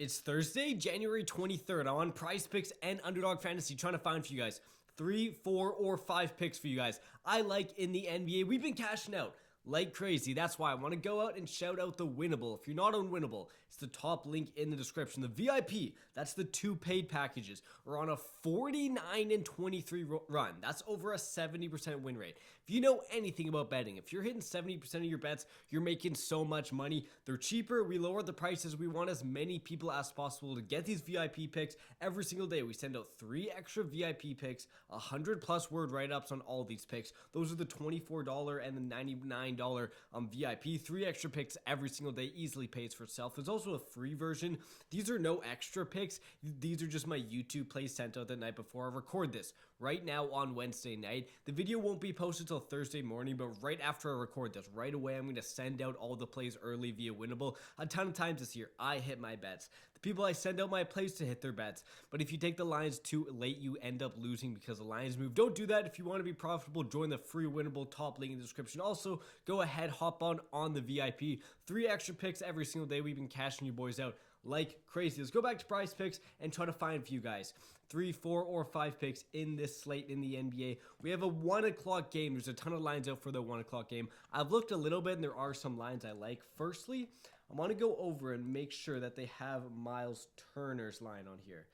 It's Thursday, January 23rd. I'm on Prize Picks and Underdog Fantasy trying to find for you guys 3, 4, or 5 picks for you guys I like in the NBA. We've been cashing out like crazy. That's why I want to go out and shout out the Winnable. If you're not on Winnable, it's the top link in the description. The VIP, that's the 2 paid packages, are on a 49-23 run. That's over a 70% win rate. If you know anything about betting, if you're hitting 70% of your bets, you're making so much money. They're cheaper. We lower the prices. We want as many people as possible to get these VIP picks every single day. We send out 3 extra VIP picks, 100+ word write-ups on all these picks. Those are the $24 and the $99 VIP. 3 extra picks every single day easily pays for itself. There's also a free version. These are no extra picks. These are just my YouTube plays sent out the night before I record this. Right now on Wednesday night. The video won't be posted till Thursday morning, but right after I record this, right away, I'm going to send out all the plays early via Winnable. A ton of times this year, I hit my bets. The people I send out my plays to hit their bets. But if you take the lines too late, you end up losing because the lines move. Don't do that. If you want to be profitable, join the free Winnable top link in the description. Also, go ahead, hop on the VIP. 3 extra picks every single day. We've been cashing you boys out like crazy. Let's go back to Prize Picks and try to find for you guys 3, 4, or 5 picks in this slate in the NBA. We have a 1 o'clock game. There's a ton of lines out for the 1 o'clock game. I've looked a little bit and there are some lines I like. Firstly, I want to go over and make sure that they have Miles Turner's line on here.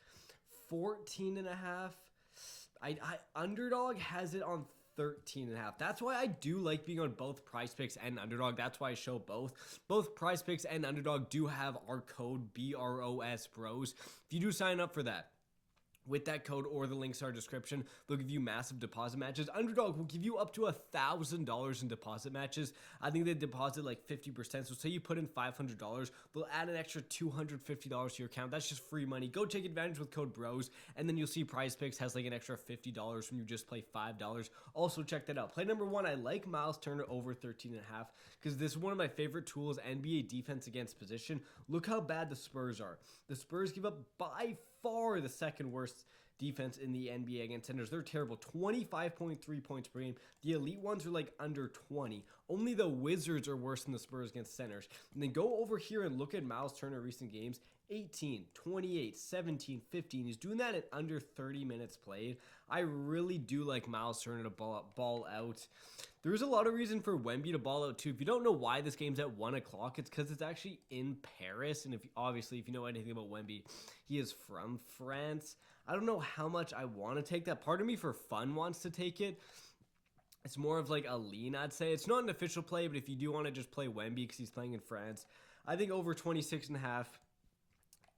14.5. Underdog has it on 13.5. That's why I do like being on both Prize Picks and Underdog. That's why I show both. Both Prize Picks and Underdog do have our code BROS Bros. If you do sign up for that, with that code or the links in our description, they'll give you massive deposit matches. Underdog will give you up to $1,000 in deposit matches. I think they deposit like 50%. So say you put in $500, they'll add an extra $250 to your account. That's just free money. Go take advantage with code BROS, and then you'll see Prize Picks has like an extra $50 when you just play $5. Also check that out. Play number 1, I like Miles Turner over 13.5 because this is one of my favorite tools, NBA defense against position. Look how bad the Spurs are. The Spurs give up by far the second worst defense in the NBA against centers. They're terrible. 25.3 points per game. The elite ones are like under 20. Only the Wizards are worse than the Spurs against centers. And then go over here and look at Miles Turner recent games. 18, 28, 17, 15. He's doing that in under 30 minutes played. I really do like Miles Turner to ball out. There's a lot of reason for Wemby to ball out too. If you don't know why this game's at 1 o'clock, it's because it's actually in Paris. And if you know anything about Wemby, he is from France. I don't know how much I want to take that. Part of me for fun wants to take it. It's more of like a lean, I'd say. It's not an official play, but if you do want to just play Wemby because he's playing in France, I think over 26.5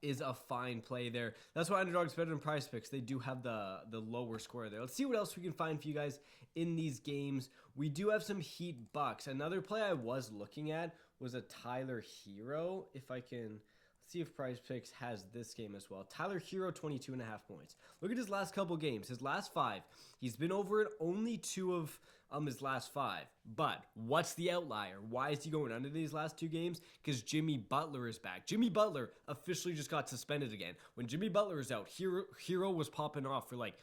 is a fine play there. That's why Underdog's better than Prize Picks. They do have the lower score there. Let's see what else we can find for you guys in these games. We do have some Heat Bucks. Another play I was looking at was a Tyler Hero. If I can see if Prize Picks has this game as well. Tyler Hero, 22.5 points. Look at his last couple games. His last 5. He's been over it only 2 of his last 5. But what's the outlier? Why is he going under these last 2 games? Because Jimmy Butler is back. Jimmy Butler officially just got suspended again. When Jimmy Butler is out, Hero was popping off for like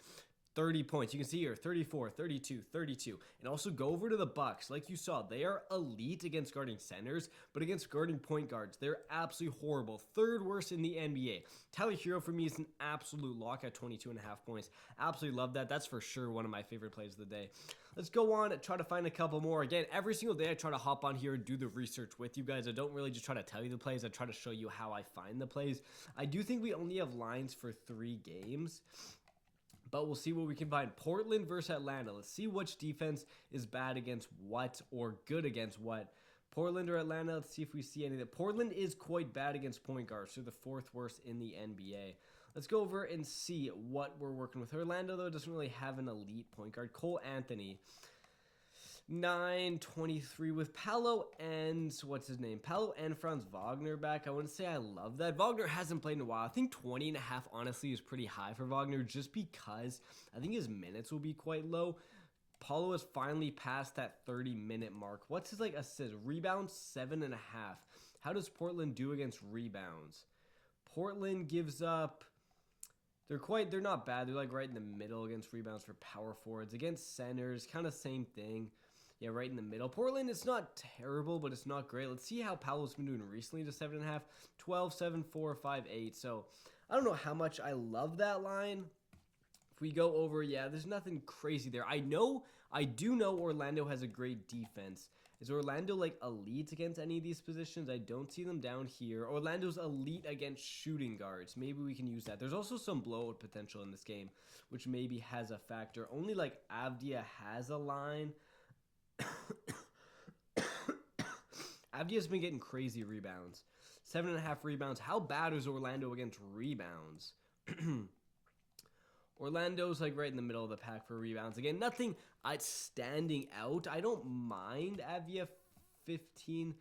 30 points. You can see here 34, 32, 32. And also go over to the Bucks. Like you saw, they are elite against guarding centers, but against guarding point guards, they're absolutely horrible. 3rd worst in the NBA. Tyler Hero for me is an absolute lock at 22.5 points. Absolutely love that. That's for sure one of my favorite plays of the day. Let's go on and try to find a couple more. Again, every single day I try to hop on here and do the research with you guys. I don't really just try to tell you the plays. I try to show you how I find the plays. I do think we only have lines for 3 games. But we'll see what we can find. Portland versus Atlanta. Let's see which defense is bad against what or good against what. Portland or Atlanta, let's see if we see any of that. Portland is quite bad against point guards. So the 4th worst in the NBA. Let's go over and see what we're working with. Orlando, though, doesn't really have an elite point guard. Cole Anthony. 9-23 with Paolo and what's his name? Paolo and Franz Wagner back. I wouldn't say I love that. Wagner hasn't played in a while. I think 20.5 honestly is pretty high for Wagner just because I think his minutes will be quite low. Paolo has finally passed that 30-minute mark. What's his like assist? Rebounds 7.5. How does Portland do against rebounds? Portland gives up. They're not bad. They're like right in the middle against rebounds for power forwards. Against centers, kind of same thing. Yeah, right in the middle. Portland, it's not terrible, but it's not great. Let's see how Paolo's been doing recently to 7.5. 12, 7, 4, 5, 8. So I don't know how much I love that line. If we go over, yeah, there's nothing crazy there. I do know Orlando has a great defense. Is Orlando like elite against any of these positions? I don't see them down here. Orlando's elite against shooting guards. Maybe we can use that. There's also some blowout potential in this game, which maybe has a factor. Only like Avdia has a line. Avdia's been getting crazy rebounds. 7.5 rebounds. How bad is Orlando against rebounds? Orlando's like right in the middle of the pack for rebounds. Again, nothing standing out. I don't mind Avdia 15.5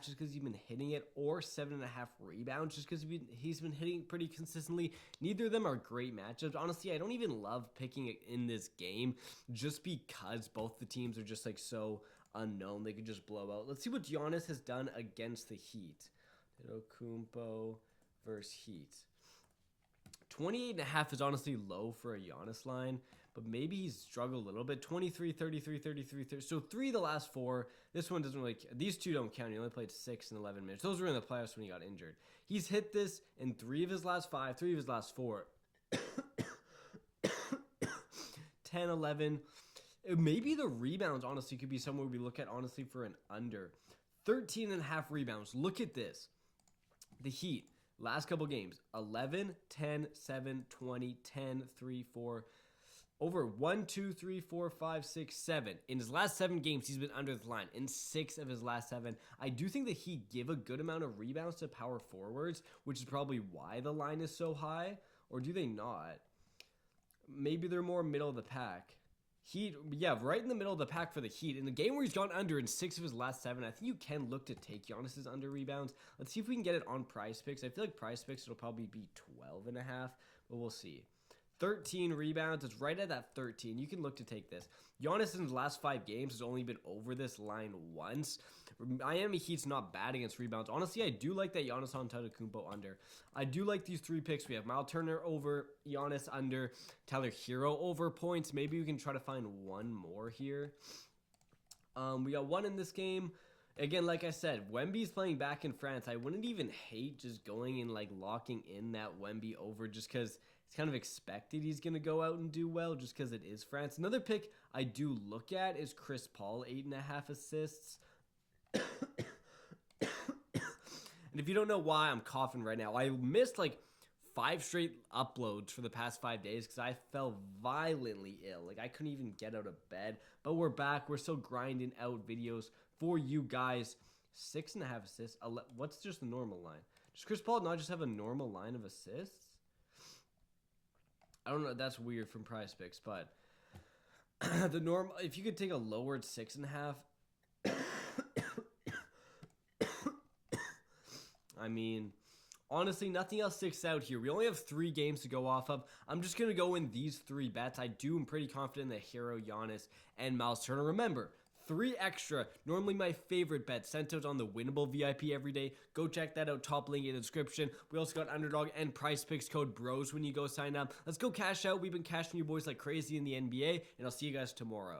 just because he's been hitting it, or 7.5 rebounds just because he's been hitting pretty consistently. Neither of them are great matchups. Honestly, I don't even love picking it in this game just because both the teams are just like so unknown. They could just blow out. Let's see what Giannis has done against the Heat. Kumpo versus Heat. 28.5 is honestly low for a Giannis line, but maybe he's struggled a little bit. 23, 33, 33, 30. So 3 of the last 4. This one doesn't really, these 2 don't count. He only played 6 in 11 minutes. Those were in the playoffs when he got injured. He's hit this in 3 of his last 5, 3 of his last 4. 10, 11. Maybe the rebounds, honestly, could be somewhere we look at, honestly, for an under. 13.5 rebounds. Look at this. The Heat. Last couple games, 11, 10, 7, 20, 10, 3, 4, over 1, 2, 3, 4, 5, 6, 7. In his last 7 games, he's been under the line. In 6 of his last 7. I do think that he give a good amount of rebounds to power forwards, which is probably why the line is so high. Or do they not? Maybe they're more middle of the pack. Heat, yeah, right in the middle of the pack for the Heat. In the game where he's gone under in 6 of his last 7, I think you can look to take Giannis's under rebounds. Let's see if we can get it on PrizePicks. I feel like PrizePicks it'll probably be 12.5, but we'll see. 13 rebounds. It's right at that 13. You can look to take this. Giannis in his last 5 games has only been over this line once. Miami Heat's not bad against rebounds. Honestly, I do like that Giannis Antetokounmpo under. I do like these 3 picks. We have Miles Turner over, Giannis under, Tyler Hero over points. Maybe we can try to find one more here. We got 1 in this game. Again, like I said, Wemby's playing back in France. I wouldn't even hate just going and like locking in that Wemby over just because it's kind of expected he's going to go out and do well just because it is France. Another pick I do look at is Chris Paul, 8.5 assists. And if you don't know why I'm coughing right now, I missed like 5 straight uploads for the past 5 days because I fell violently ill. Like I couldn't even get out of bed. But we're back. We're still grinding out videos for you guys. 6.5 assists. What's just the normal line? Does Chris Paul not just have a normal line of assists? I don't know. That's weird from PrizePicks, but the normal. If you could take a lowered 6.5. I mean, honestly, nothing else sticks out here. We only have 3 games to go off of. I'm just going to go in these 3 bets. I am pretty confident in the Hero, Giannis, and Miles Turner. Remember, 3 extra. Normally my favorite bet. Sent out on the winnable VIP every day. Go check that out. Top link in the description. We also got Underdog and PrizePicks code BROS when you go sign up. Let's go cash out. We've been cashing you boys like crazy in the NBA, and I'll see you guys tomorrow.